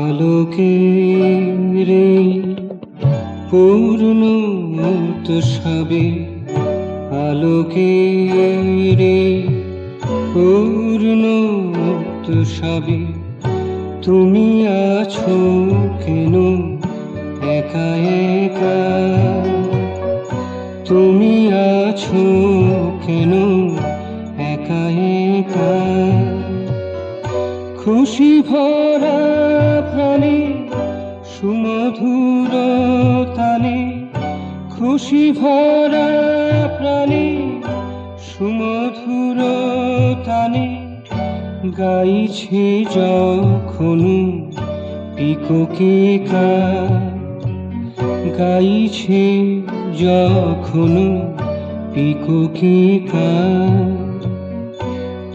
আলোকের পূর্ণ উৎসবে, আলোকের পূর্ণ উৎসবে তুমি আছো কেন একা একা? তুমি আছো কেন একা একা? খুশি ভরা প্রাণে সুমধুর তানে, খুশি ভরা প্রাণে সুমধুর তানে গাইছে যখন পিককে গাইছে যখন পিককে।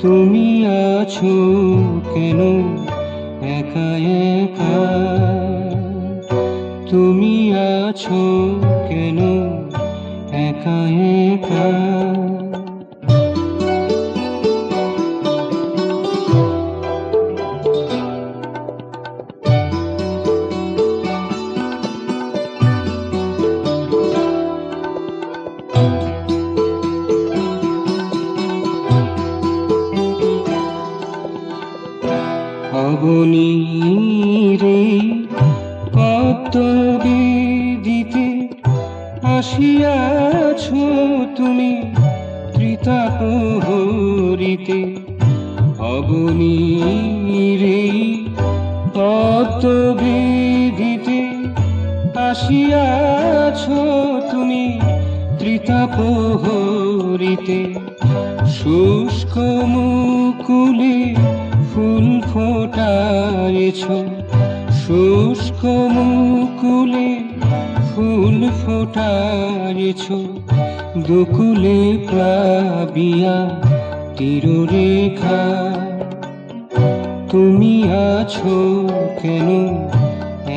তুমি আছো কেন একা একা? তুমি আছো কেন একা একা? অবনীরে পদ্মবেদিতে আসিয়াছো তুমি ত্রিতাপহরিতে। অবনীরে পদ্মবেদিতে আসিয়াছো তুমি ত্রিতাপহরিতে। শুষ্ক মুকুলে ফুল ফোটায়েছ, শুষ্ক মুকুলে ফুল ফোটায়েছ। দুকুলে প্লাবিয়া তীররেখা। তুমি আছো কেন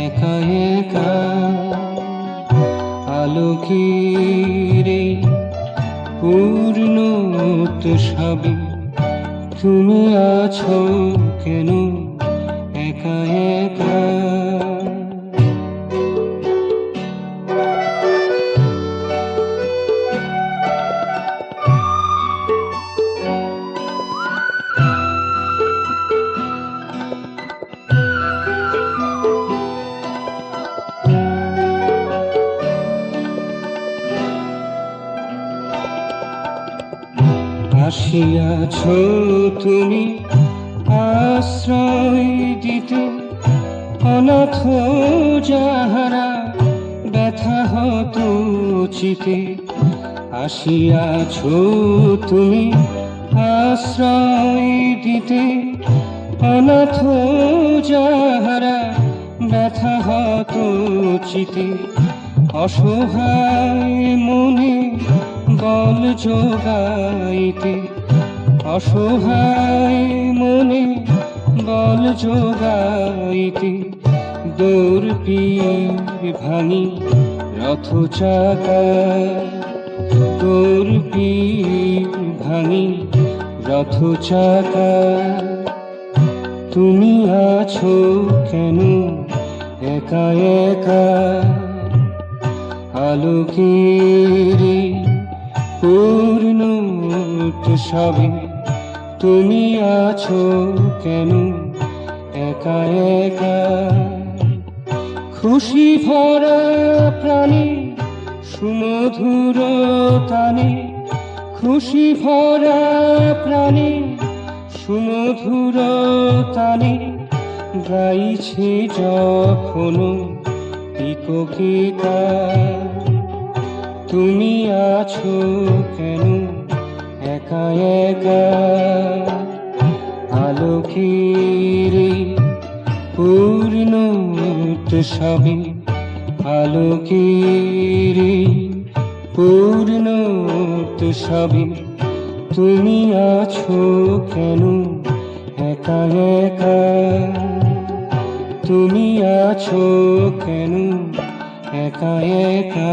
একা একা? আলোকের পূর্ণ উৎসবে তুমি আছো কেন একা একা? আসিয়াছো তুমি আশ্রয় দিতে অনাথ যাহারা ব্যথা হত চিতে। আসিয়াছো তুমি আশ্রয় দিতে অনাথ যাহারা ব্যথা হত চিতে। অসহায় মনে বল যোগাইতে, অসহায় মনে বল যোগাইতে। দৌড় পীর ভাঙি রথ চাকা, দৌড় পীর ভাঙি রথ চাকা। তুমি আছো কেন একা একা? আলোকের পূর্ণ উৎসবে তুমি আছো কেন একা একা? খুশি ভরা প্রাণে সুমধুর তানে, খুশি ভরা প্রাণে সুমধুর তানে গাইছে যখন পিককে। তুমি আছো কেন একা একা? আলোকের পূর্ণ উৎসবে, আলোকের পূর্ণ উৎসবে তুমি আছো কেন একা একা? তুমি আছো কেন একা একা?